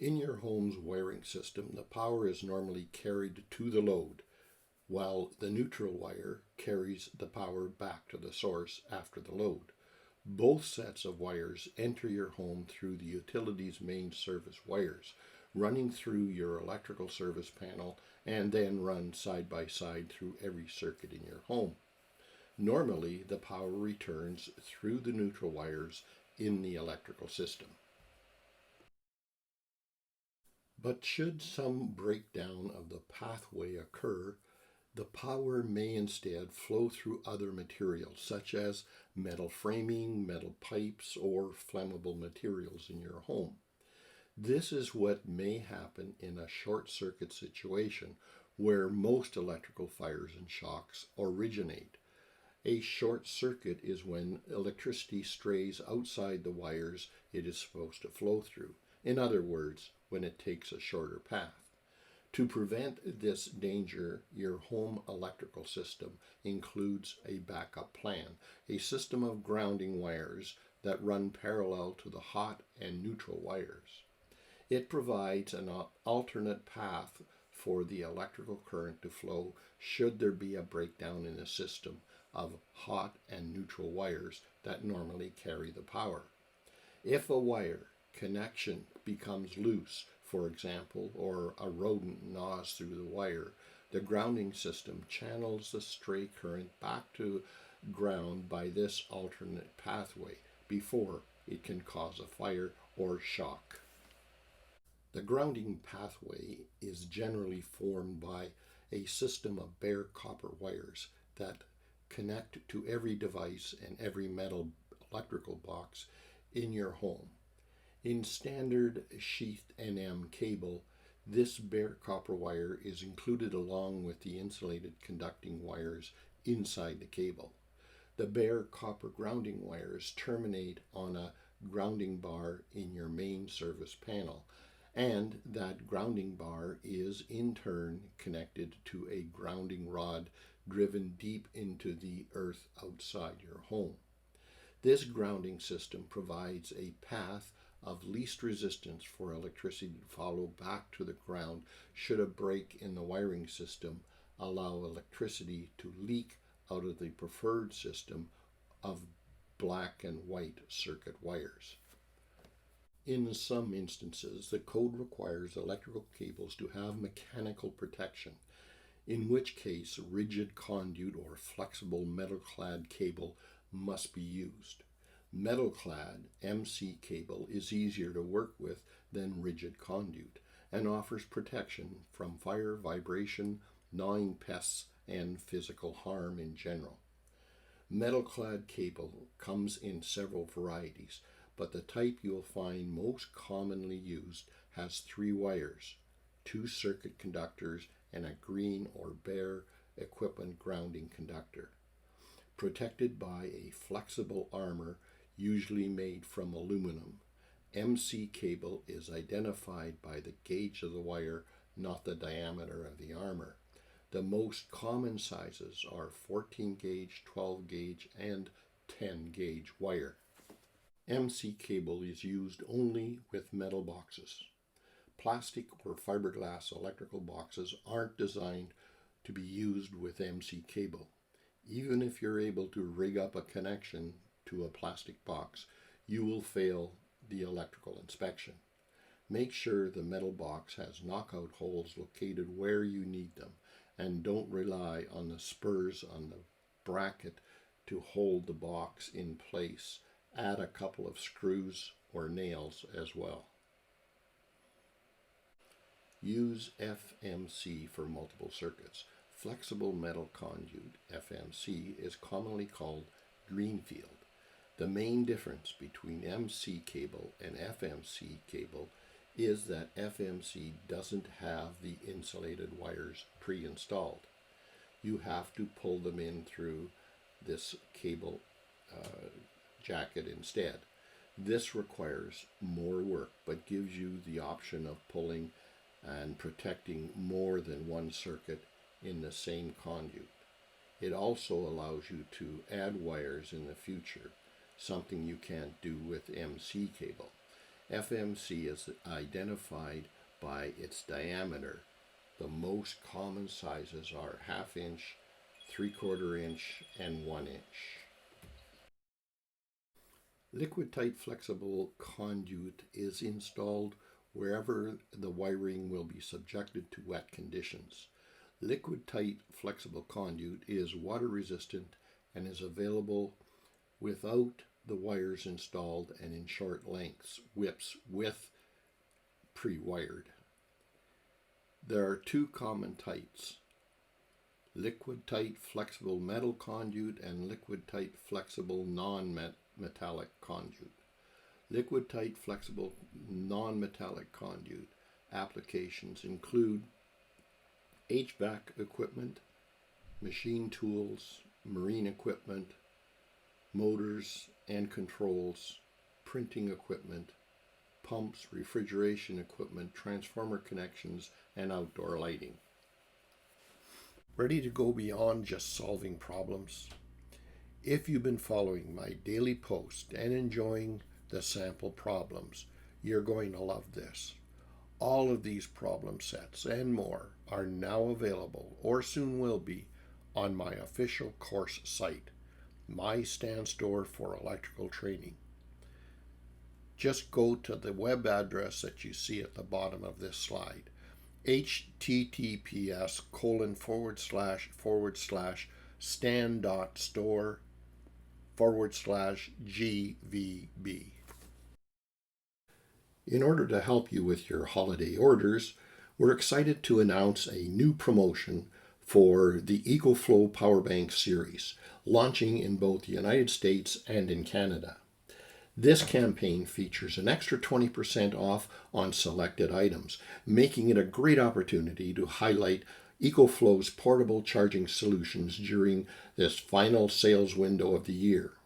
In your home's wiring system, the power is normally carried to the load, while the neutral wire carries the power back to the source after the load. Both sets of wires enter your home through the utility's main service wires, running through your electrical service panel and then run side by side through every circuit in your home. Normally, the power returns through the neutral wires in the electrical system. But should some breakdown of the pathway occur, the power may instead flow through other materials, such as metal framing, metal pipes, or flammable materials in your home. This is what may happen in a short circuit situation where most electrical fires and shocks originate. A short circuit is when electricity strays outside the wires it is supposed to flow through. In other words, when it takes a shorter path. To prevent this danger, your home electrical system includes a backup plan, a system of grounding wires that run parallel to the hot and neutral wires. It provides an alternate path for the electrical current to flow should there be a breakdown in the system of hot and neutral wires that normally carry the power. If a wire connection becomes loose, for example, or a rodent gnaws through the wire, the grounding system channels the stray current back to ground by this alternate pathway before it can cause a fire or shock. The grounding pathway is generally formed by a system of bare copper wires that connect to every device and every metal electrical box in your home. In standard sheathed NM cable, this bare copper wire is included along with the insulated conducting wires inside the cable. The bare copper grounding wires terminate on a grounding bar in your main service panel, and that grounding bar is in turn connected to a grounding rod driven deep into the earth outside your home. This grounding system provides a path of least resistance for electricity to follow back to the ground should a break in the wiring system allow electricity to leak out of the preferred system of black and white circuit wires. In some instances, the code requires electrical cables to have mechanical protection, in which case rigid conduit or flexible metal-clad cable must be used. Metal-clad MC cable is easier to work with than rigid conduit and offers protection from fire, vibration, gnawing pests, and physical harm in general. Metal-clad cable comes in several varieties, but the type you'll find most commonly used has 3 wires, 2 circuit conductors, and a green or bare equipment grounding conductor. Protected by a flexible armor usually made from aluminum, MC cable is identified by the gauge of the wire, not the diameter of the armor. The most common sizes are 14 gauge, 12 gauge, and 10 gauge wire. MC cable is used only with metal boxes. Plastic or fiberglass electrical boxes aren't designed to be used with MC cable. Even if you're able to rig up a connection to a plastic box, you will fail the electrical inspection. Make sure the metal box has knockout holes located where you need them, and don't rely on the spurs on the bracket to hold the box in place. Add a couple of screws or nails as well. Use FMC for multiple circuits. Flexible metal conduit, FMC, is commonly called greenfield. The main difference between MC cable and FMC cable is that FMC doesn't have the insulated wires pre-installed. You have to pull them in through this cable jacket instead. This requires more work but gives you the option of pulling and protecting more than one circuit in the same conduit. It also allows you to add wires in the future, something you can't do with MC cable. FMC is identified by its diameter. The most common sizes are 1/2 inch, 3/4 inch, and 1 inch. Liquid tight flexible conduit is installed wherever the wiring will be subjected to wet conditions. Liquid tight flexible conduit is water resistant and is available without the wires installed and in short lengths, whips with pre-wired. There are two common types: liquid tight flexible metal conduit and liquid tight flexible non-metallic conduit. Liquid tight flexible non-metallic conduit applications include HVAC equipment, machine tools, marine equipment, motors and controls, printing equipment, pumps, refrigeration equipment, transformer connections, and outdoor lighting. Ready to go beyond just solving problems? If you've been following my daily post and enjoying the sample problems, you're going to love this. All of these problem sets and more are now available, or soon will be, on my official course site, my stand store for electrical training. Just go to the web address that you see at the bottom of this slide, https://stand.store/GVB. In order to help you with your holiday orders, we're excited to announce a new promotion for the 𝐃𝐈𝐒𝐂𝐋𝐀 Power Bank series, launching in both the United States and in Canada. This campaign features an extra 20% off on selected items, making it a great opportunity to highlight 𝐃𝐈𝐒𝐂's portable charging solutions during this final sales window of the year.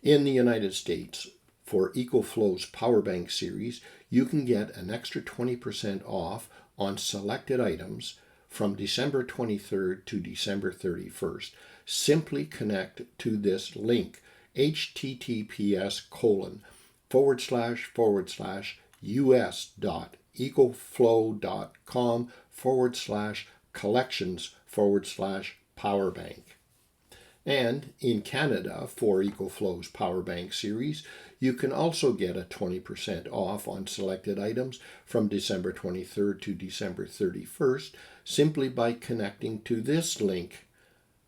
In the United States, for 𝐃𝐈𝐒𝐂's Power Bank series, you can get an extra 20% off on selected items from December 23rd to December 31st. Simply connect to this link, https://us.ekoflow.com/collections/powerbank. And in Canada, for 𝐃𝐈𝐒𝐂's Power Bank series, you can also get a 20% off on selected items from December 23rd to December 31st, simply by connecting to this link,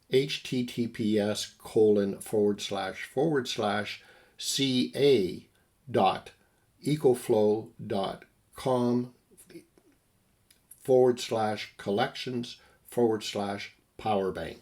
https://ca.ecoflow.com/collections/powerbank.